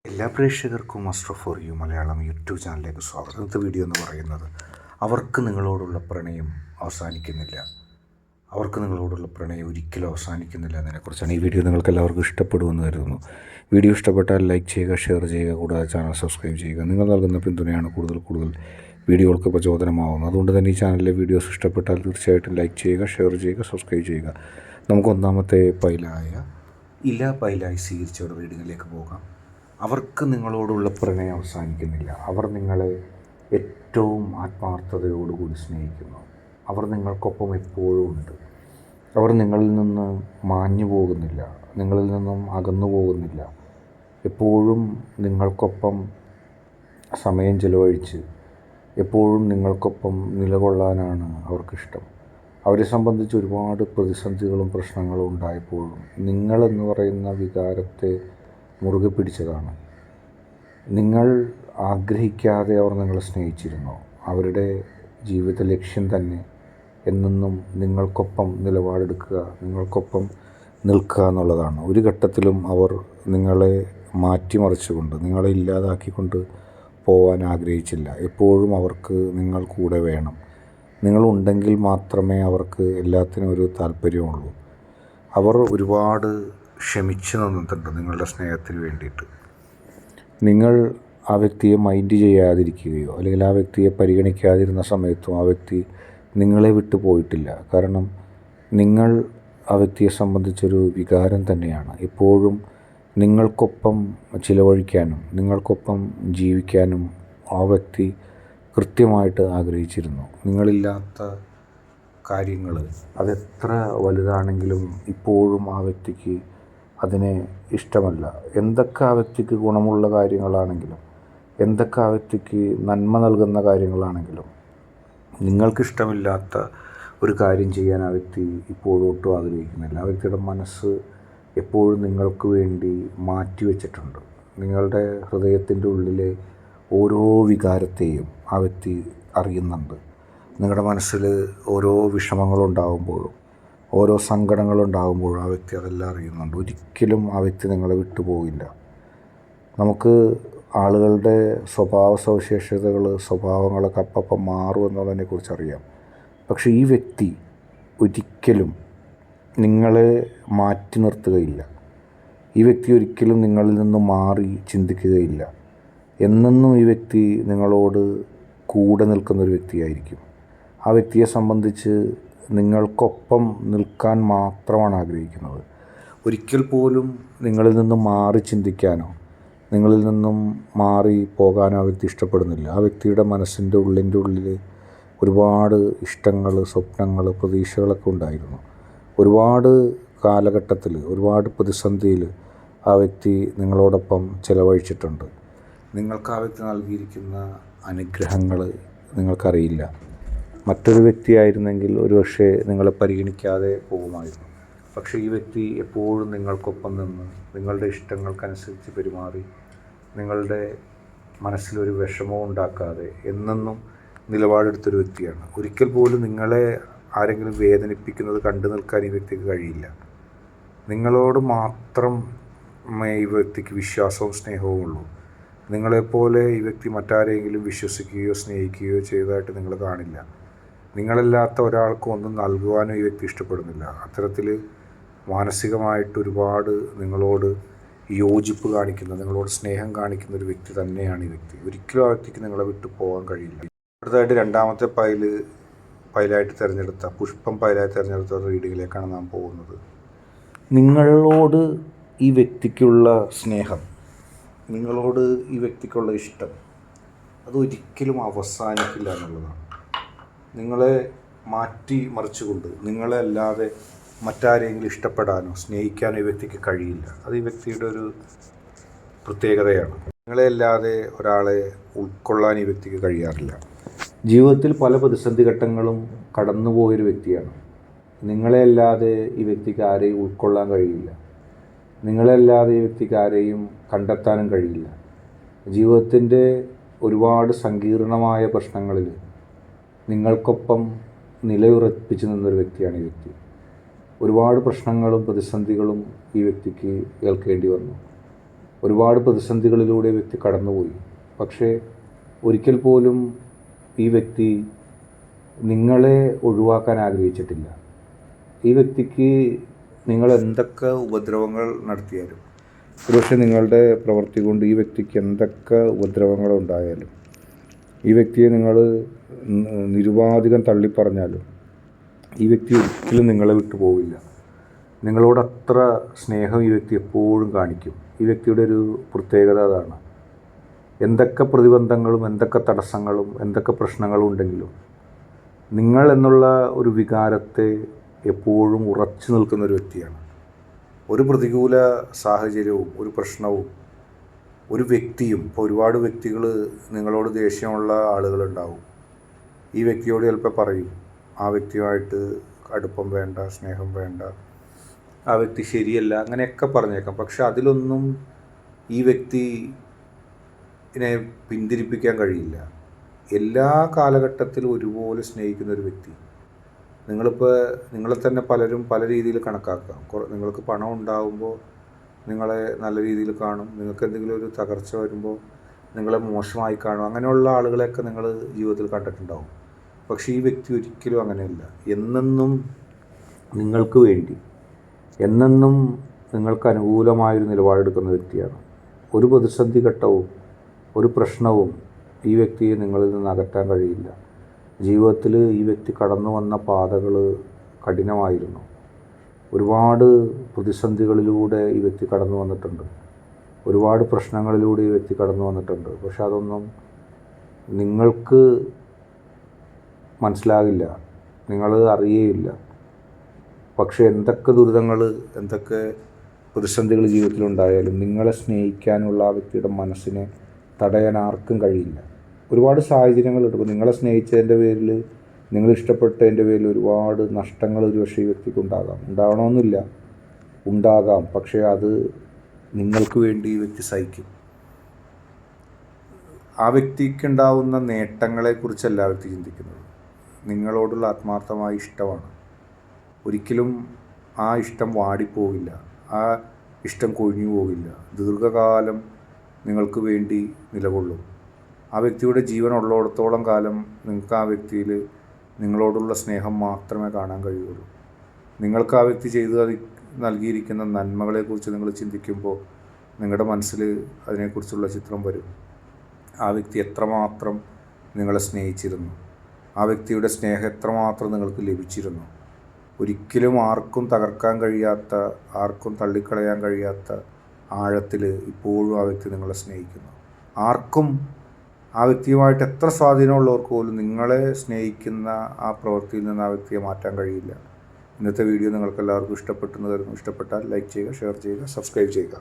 എല്ലാ പ്രേക്ഷകർക്കും master for you Malayalam YouTube ചാനലിലേക്ക് സ്വാഗതം. ഇന്നത്തെ വീഡിയോ എന്ന് പറയുന്നത് അവർക്ക് നിങ്ങളോടുള്ള പ്രണയം അവസാനിക്കുന്നില്ല, അവർക്ക് നിങ്ങളോടുള്ള പ്രണയം ഒരിക്കലും അവസാനിക്കുന്നില്ല എന്നതിനെക്കുറിച്ചാണ്. ഈ വീഡിയോ നിങ്ങൾക്ക് എല്ലാവർക്കും ഇഷ്ടപ്പെടുമെന്ന് കരുതുന്നു. വീഡിയോ ഇഷ്ടപ്പെട്ടാൽ ലൈക്ക് ചെയ്യുക, ഷെയർ ചെയ്യുക, കൂടാതെ ചാനൽ സബ്സ്ക്രൈബ് ചെയ്യുക. നിങ്ങൾ നൽകുന്ന പിന്തുണയാണ് കൂടുതൽ വീഡിയോകൾക്ക് പ്രചോദനമാകുന്നത്. അതുകൊണ്ട് തന്നെ ഈ ചാനലിലെ വീഡിയോസ് ഇഷ്ടപ്പെട്ടാൽ തീർച്ചയായിട്ടും ലൈക്ക് ചെയ്യുക, ഷെയർ ചെയ്യുക, സബ്സ്ക്രൈബ് ചെയ്യുക. നമുക്ക് ഒന്നാമത്തെ പൈലായ ഇല പൈലായി സ്വീകരിച്ചവരുടെ റീഡിങ്ങിലേക്ക് പോകാം. അവർക്ക് നിങ്ങളോടുള്ള പ്രണയം അവസാനിക്കുന്നില്ല. അവർ നിങ്ങളെ ഏറ്റവും ആത്മാർത്ഥതയോടുകൂടി സ്നേഹിക്കുന്നു. അവർ നിങ്ങൾക്കൊപ്പം എപ്പോഴും ഉണ്ട്. അവർ നിങ്ങളിൽ നിന്ന് മാഞ്ഞു പോകുന്നില്ല, നിങ്ങളിൽ നിന്നും അകന്നു പോകുന്നില്ല. എപ്പോഴും നിങ്ങൾക്കൊപ്പം സമയം ചെലവഴിച്ച് എപ്പോഴും നിങ്ങൾക്കൊപ്പം നിലകൊള്ളാനാണ് അവർക്കിഷ്ടം. അവരെ സംബന്ധിച്ച് ഒരുപാട് പ്രതിസന്ധികളും പ്രശ്നങ്ങളും ഉണ്ടായപ്പോഴും നിങ്ങളെന്ന് പറയുന്ന വികാരത്തെ മുറുകെ പിടിച്ചതാണ്. നിങ്ങൾ ആഗ്രഹിക്കാതെ അവർ നിങ്ങളെ സ്നേഹിച്ചിരുന്നു. അവരുടെ ജീവിത ലക്ഷ്യം തന്നെ എന്നെന്നും നിങ്ങൾക്കൊപ്പം നിലപാടെടുക്കുക, നിങ്ങൾക്കൊപ്പം നിൽക്കുക എന്നുള്ളതാണ്. ഒരു ഘട്ടത്തിലും അവർ നിങ്ങളെ മാറ്റിമറിച്ചുകൊണ്ട്, നിങ്ങളെ ഇല്ലാതാക്കിക്കൊണ്ട് പോകാൻ ആഗ്രഹിച്ചില്ല. എപ്പോഴും അവർക്ക് നിങ്ങൾ കൂടെ വേണം. നിങ്ങളുണ്ടെങ്കിൽ മാത്രമേ അവർക്ക് എല്ലാത്തിനും ഒരു താല്പര്യമുള്ളൂ. അവർ ഒരുപാട് ക്ഷമിച്ചു നിന്നിട്ടുണ്ട് നിങ്ങളുടെ സ്നേഹത്തിന് വേണ്ടിയിട്ട്. നിങ്ങൾ ആ വ്യക്തിയെ മൈൻഡ് ചെയ്യാതിരിക്കുകയോ അല്ലെങ്കിൽ ആ വ്യക്തിയെ പരിഗണിക്കാതിരുന്ന സമയത്തും ആ വ്യക്തി നിങ്ങളെ വിട്ടു പോയിട്ടില്ല. കാരണം നിങ്ങൾ ആ വ്യക്തിയെ സംബന്ധിച്ചൊരു വികാരം തന്നെയാണ്. എപ്പോഴും നിങ്ങൾക്കൊപ്പം ചിലവഴിക്കാനും നിങ്ങൾക്കൊപ്പം ജീവിക്കാനും ആ വ്യക്തി കൃത്യമായിട്ട് ആഗ്രഹിച്ചിരുന്നു. നിങ്ങളില്ലാത്ത കാര്യങ്ങൾ അതെത്ര വലുതാണെങ്കിലും ഇപ്പോഴും ആ വ്യക്തിക്ക് അതിനെ ഇഷ്ടമല്ല. എന്തൊക്കെ ആ വ്യക്തിക്ക് ഗുണമുള്ള കാര്യങ്ങളാണെങ്കിലും, എന്തൊക്കെ ആ വ്യക്തിക്ക് നന്മ നൽകുന്ന കാര്യങ്ങളാണെങ്കിലും, നിങ്ങൾക്കിഷ്ടമില്ലാത്ത ഒരു കാര്യം ചെയ്യാൻ ആ വ്യക്തി ഇപ്പോഴും ഒട്ടും ആഗ്രഹിക്കുന്നില്ല. ആ വ്യക്തിയുടെ മനസ്സ് എപ്പോഴും നിങ്ങൾക്ക് വേണ്ടി മാറ്റി വച്ചിട്ടുണ്ട്. നിങ്ങളുടെ ഹൃദയത്തിൻ്റെ ഉള്ളിലെ ഓരോ വികാരത്തെയും ആ വ്യക്തി അറിയുന്നുണ്ട്. നിങ്ങളുടെ മനസ്സിൽ ഓരോ വിഷമങ്ങളുണ്ടാകുമ്പോഴും ഓരോ സങ്കടങ്ങളുണ്ടാകുമ്പോഴും ആ വ്യക്തി അതെല്ലാം അറിയുന്നുണ്ട്. ഒരിക്കലും ആ വ്യക്തി നിങ്ങളെ വിട്ടുപോകില്ല. നമുക്ക് ആളുകളുടെ സ്വഭാവ സവിശേഷതകൾ, സ്വഭാവങ്ങളൊക്കെ അപ്പം മാറും എന്നുള്ളതിനെക്കുറിച്ച് അറിയാം. പക്ഷേ ഈ വ്യക്തി ഒരിക്കലും നിങ്ങളെ മാറ്റി നിർത്തുകയില്ല. ഈ വ്യക്തി ഒരിക്കലും നിങ്ങളിൽ നിന്ന് മാറി ചിന്തിക്കുകയില്ല. എന്നെന്നും ഈ വ്യക്തി നിങ്ങളോട് കൂടെ നിൽക്കുന്നൊരു വ്യക്തിയായിരിക്കും. ആ വ്യക്തിയെ സംബന്ധിച്ച് നിങ്ങൾക്കൊപ്പം നിൽക്കാൻ മാത്രമാണ് ആഗ്രഹിക്കുന്നത്. ഒരിക്കൽ പോലും നിങ്ങളിൽ നിന്നും മാറി ചിന്തിക്കാനോ നിങ്ങളിൽ നിന്നും മാറി പോകാനോ ആ വ്യക്തി ഇഷ്ടപ്പെടുന്നില്ല. ആ വ്യക്തിയുടെ മനസ്സിൻ്റെ ഉള്ളിൽ ഒരുപാട് ഇഷ്ടങ്ങൾ, സ്വപ്നങ്ങൾ, പ്രതീക്ഷകളൊക്കെ ഉണ്ടായിരുന്നു. ഒരുപാട് കാലഘട്ടത്തിൽ, ഒരുപാട് പ്രതിസന്ധിയിൽ ആ വ്യക്തി നിങ്ങളോടൊപ്പം ചിലവഴിച്ചിട്ടുണ്ട്. നിങ്ങൾക്ക് ആ വ്യക്തി നൽകിയിരിക്കുന്ന അനുഗ്രഹങ്ങൾ നിങ്ങൾക്കറിയില്ല. മറ്റൊരു വ്യക്തിയായിരുന്നെങ്കിൽ ഒരുപക്ഷെ നിങ്ങളെ പരിഗണിക്കാതെ പോകുമായിരുന്നു. പക്ഷേ ഈ വ്യക്തി എപ്പോഴും നിങ്ങൾക്കൊപ്പം നിന്ന് നിങ്ങളുടെ ഇഷ്ടങ്ങൾക്കനുസരിച്ച് പെരുമാറി നിങ്ങളുടെ മനസ്സിലൊരു വിഷമവും ഉണ്ടാക്കാതെ എന്നെന്നും നിലപാടെടുത്തൊരു വ്യക്തിയാണ്. ഒരിക്കൽ പോലും നിങ്ങളെ ആരെങ്കിലും വേദനിപ്പിക്കുന്നത് കണ്ടു നിൽക്കാൻ ഈ വ്യക്തിക്ക് കഴിയില്ല. നിങ്ങളോട് മാത്രം ഈ വ്യക്തിക്ക് വിശ്വാസവും സ്നേഹവും ഉള്ളൂ. നിങ്ങളെപ്പോലെ ഈ വ്യക്തി മറ്റാരെങ്കിലും വിശ്വസിക്കുകയോ സ്നേഹിക്കുകയോ ചെയ്തതായിട്ട് നിങ്ങൾ കാണില്ല. നിങ്ങളല്ലാത്ത ഒരാൾക്ക് ഒന്നും നൽകുവാനും ഈ വ്യക്തി ഇഷ്ടപ്പെടുന്നില്ല. അത്തരത്തിൽ മാനസികമായിട്ട് ഒരുപാട് നിങ്ങളോട് യോജിപ്പ് കാണിക്കുന്ന, നിങ്ങളോട് സ്നേഹം കാണിക്കുന്ന ഒരു വ്യക്തി തന്നെയാണ് ഈ വ്യക്തി. ഒരിക്കലും ആ വ്യക്തിക്ക് നിങ്ങളെ വിട്ടു പോകാൻ കഴിയില്ല. അടുത്തതായിട്ട് രണ്ടാമത്തെ പൈലായിട്ട് തിരഞ്ഞെടുത്ത പുഷ്പം പൈലായി തിരഞ്ഞെടുത്ത റീഡിങ്ങിലേക്കാണ് നാം പോകുന്നത്. നിങ്ങളോട് ഈ വ്യക്തിക്കുള്ള സ്നേഹം, നിങ്ങളോട് ഈ വ്യക്തിക്കുള്ള ഇഷ്ടം അതൊരിക്കലും അവസാനിക്കില്ല എന്നുള്ളതാണ്. നിങ്ങളെ മാറ്റി മറിച്ചുകൊണ്ട് നിങ്ങളെ അല്ലാതെ മറ്റാരെങ്കിലും ഇഷ്ടപ്പെടാനോ സ്നേഹിക്കാനോ ഈ വ്യക്തിക്ക് കഴിയില്ല. അത് ഈ വ്യക്തിയുടെ ഒരു പ്രത്യേകതയാണ്. നിങ്ങളെ അല്ലാതെ ഒരാളെ ഉൾക്കൊള്ളാൻ ഈ വ്യക്തിക്ക് കഴിയാറില്ല. ജീവിതത്തിൽ പല പ്രതിസന്ധി ഘട്ടങ്ങളും കടന്നുപോയൊരു വ്യക്തിയാണ്. നിങ്ങളെ അല്ലാതെ ഈ വ്യക്തിക്ക് ആരെയും ഉൾക്കൊള്ളാൻ കഴിയില്ല. നിങ്ങളെ അല്ലാതെ ഈ വ്യക്തിക്ക് ആരെയും കണ്ടെത്താനും കഴിയില്ല. ജീവിതത്തിൻ്റെ ഒരുപാട് സങ്കീർണമായ പ്രശ്നങ്ങളിൽ നിങ്ങൾക്കൊപ്പം നിലയുറപ്പിച്ച് നിന്നൊരു വ്യക്തിയാണ് ഈ വ്യക്തി. ഒരുപാട് പ്രശ്നങ്ങളും പ്രതിസന്ധികളും ഈ വ്യക്തിക്ക് ഏൽക്കേണ്ടി വന്നു. ഒരുപാട് പ്രതിസന്ധികളിലൂടെ വ്യക്തി കടന്നുപോയി. പക്ഷേ ഒരിക്കൽ പോലും ഈ വ്യക്തി നിങ്ങളെ ഒഴിവാക്കാൻ ആഗ്രഹിച്ചിട്ടില്ല. ഈ വ്യക്തിക്ക് നിങ്ങൾ എന്തൊക്കെ ഉപദ്രവങ്ങൾ നടത്തിയാലും, ഒരുപക്ഷെ നിങ്ങളുടെ പ്രവൃത്തി കൊണ്ട് ഈ വ്യക്തിക്ക് എന്തൊക്കെ ഉപദ്രവങ്ങൾ ഉണ്ടായാലും, ഈ വ്യക്തിയെ നിങ്ങൾ നിരുപാധികം തള്ളിപ്പറഞ്ഞാലും ഈ വ്യക്തി ഒരിക്കലും നിങ്ങളെ വിട്ടു പോവില്ല. നിങ്ങളോട് അത്ര സ്നേഹം ഈ വ്യക്തി എപ്പോഴും കാണിക്കും. ഈ വ്യക്തിയുടെ ഒരു പ്രത്യേകത അതാണ്. എന്തൊക്കെ പ്രതിബന്ധങ്ങളും എന്തൊക്കെ തടസ്സങ്ങളും എന്തൊക്കെ പ്രശ്നങ്ങളും ഉണ്ടെങ്കിലും നിങ്ങൾ എന്നുള്ള ഒരു വികാരത്തെ എപ്പോഴും ഉറച്ചു നിൽക്കുന്ന ഒരു വ്യക്തിയാണ്. ഒരു പ്രതികൂല സാഹചര്യവും ഒരു പ്രശ്നവും ഒരു വ്യക്തിയും, ഇപ്പോൾ ഒരുപാട് വ്യക്തികൾ നിങ്ങളോട് ദേഷ്യമുള്ള ആളുകളുണ്ടാവും. ഈ വ്യക്തിയോട് ചിലപ്പോൾ പറയും, ആ വ്യക്തിയുമായിട്ട് അടുപ്പം വേണ്ട, സ്നേഹം വേണ്ട, ആ വ്യക്തി ശരിയല്ല, അങ്ങനെയൊക്കെ പറഞ്ഞേക്കാം. പക്ഷെ അതിലൊന്നും ഈ വ്യക്തിനെ പിന്തിരിപ്പിക്കാൻ കഴിയില്ല. എല്ലാ കാലഘട്ടത്തിലും ഒരുപോലെ സ്നേഹിക്കുന്ന ഒരു വ്യക്തി. നിങ്ങളെ തന്നെ പലരും പല രീതിയിൽ കണക്കാക്കാം. നിങ്ങൾക്ക് പണം ഉണ്ടാകുമ്പോൾ നിങ്ങളെ നല്ല രീതിയിൽ കാണും, നിങ്ങൾക്ക് എന്തെങ്കിലും ഒരു തകർച്ച വരുമ്പോൾ നിങ്ങളെ മോശമായി കാണും. അങ്ങനെയുള്ള ആളുകളെയൊക്കെ നിങ്ങൾ ജീവിതത്തിൽ കണ്ടിട്ടുണ്ടാവും. പക്ഷേ ഈ വ്യക്തി ഒരിക്കലും അങ്ങനെയല്ല. എന്നെന്നും നിങ്ങൾക്ക് വേണ്ടി, എന്നെന്നും നിങ്ങൾക്ക് അനുകൂലമായൊരു നിലപാടെടുക്കുന്ന വ്യക്തിയാണ്. ഒരു പ്രതിസന്ധി ഘട്ടവും ഒരു പ്രശ്നവും ഈ വ്യക്തിയെ നിങ്ങളിൽ നിന്ന് അകറ്റാൻ കഴിയില്ല. ജീവിതത്തിൽ ഈ വ്യക്തി കടന്നു വന്ന പാതകൾ കഠിനമായിരുന്നു. ഒരുപാട് പ്രതിസന്ധികളിലൂടെ ഈ വ്യക്തി കടന്നു വന്നിട്ടുണ്ട്. ഒരുപാട് പ്രശ്നങ്ങളിലൂടെ ഈ വ്യക്തി കടന്നു വന്നിട്ടുണ്ട്. പക്ഷെ അതൊന്നും നിങ്ങൾക്ക് മനസ്സിലാകില്ല, നിങ്ങൾ അറിയേയില്ല. പക്ഷേ എന്തൊക്കെ ദുരിതങ്ങൾ, എന്തൊക്കെ പ്രതിസന്ധികൾ ജീവിതത്തിലുണ്ടായാലും നിങ്ങളെ സ്നേഹിക്കാനുള്ള ആ വ്യക്തിയുടെ മനസ്സിനെ തടയാൻ ആർക്കും കഴിയില്ല. ഒരുപാട് സാഹചര്യങ്ങളുണ്ട്. ഇപ്പോൾ നിങ്ങളെ സ്നേഹിച്ചതിൻ്റെ പേരിൽ, നിങ്ങൾ ഇഷ്ടപ്പെട്ടതിൻ്റെ പേരിൽ ഒരുപാട് നഷ്ടങ്ങൾ ഒരുപക്ഷെ ഈ വ്യക്തിക്ക് ഉണ്ടാവണമെന്നില്ല, ഉണ്ടാകാം. പക്ഷേ അത് നിങ്ങൾക്ക് വേണ്ടി ഈ വ്യക്തി സഹിക്കും. ആ വ്യക്തിക്കുണ്ടാവുന്ന നേട്ടങ്ങളെക്കുറിച്ചല്ല ആ വ്യക്തി ചിന്തിക്കുന്നത്. നിങ്ങളോടുള്ള ആത്മാർത്ഥമായ ഇഷ്ടമാണ്. ഒരിക്കലും ആ ഇഷ്ടം വാടിപ്പോവില്ല, ആ ഇഷ്ടം കൊഴിഞ്ഞു പോവില്ല. ദീർഘകാലം നിങ്ങൾക്ക് വേണ്ടി നിലകൊള്ളും. ആ വ്യക്തിയുടെ ജീവൻ ഉള്ളിടത്തോളം കാലം നിങ്ങൾക്ക് ആ വ്യക്തിയിൽ നിങ്ങളോടുള്ള സ്നേഹം മാത്രമേ കാണാൻ കഴിയുള്ളൂ. നിങ്ങൾക്ക് ആ വ്യക്തി ചെയ്തു നൽകിയിരിക്കുന്ന നന്മകളെക്കുറിച്ച് നിങ്ങൾ ചിന്തിക്കുമ്പോൾ നിങ്ങളുടെ മനസ്സിൽ അതിനെക്കുറിച്ചുള്ള ചിത്രം വരും. ആ വ്യക്തി എത്രമാത്രം നിങ്ങളെ സ്നേഹിച്ചിരുന്നു, ആ വ്യക്തിയുടെ സ്നേഹം എത്രമാത്രം നിങ്ങൾക്ക് ലഭിച്ചിരുന്നു. ഒരിക്കലും ആർക്കും തകർക്കാൻ കഴിയാത്ത, ആർക്കും തള്ളിക്കളയാൻ കഴിയാത്ത ആഴത്തിൽ ഇപ്പോഴും ആ വ്യക്തി നിങ്ങളെ സ്നേഹിക്കുന്നു. ആർക്കും ആ വ്യക്തിയുമായിട്ട് എത്ര സ്വാധീനമുള്ളവർക്ക് പോലും നിങ്ങളെ സ്നേഹിക്കുന്ന ആ പ്രവൃത്തിയിൽ നിന്ന് ആ വ്യക്തിയെ മാറ്റാൻ കഴിയില്ല. ഇന്നത്തെ വീഡിയോ നിങ്ങൾക്ക് എല്ലാവർക്കും ഇഷ്ടപ്പെട്ടെന്ന് കരുതുന്നു. ഇഷ്ടപ്പെട്ടാൽ ലൈക്ക് ചെയ്യുക, ഷെയർ ചെയ്യുക, സബ്സ്ക്രൈബ് ചെയ്യുക.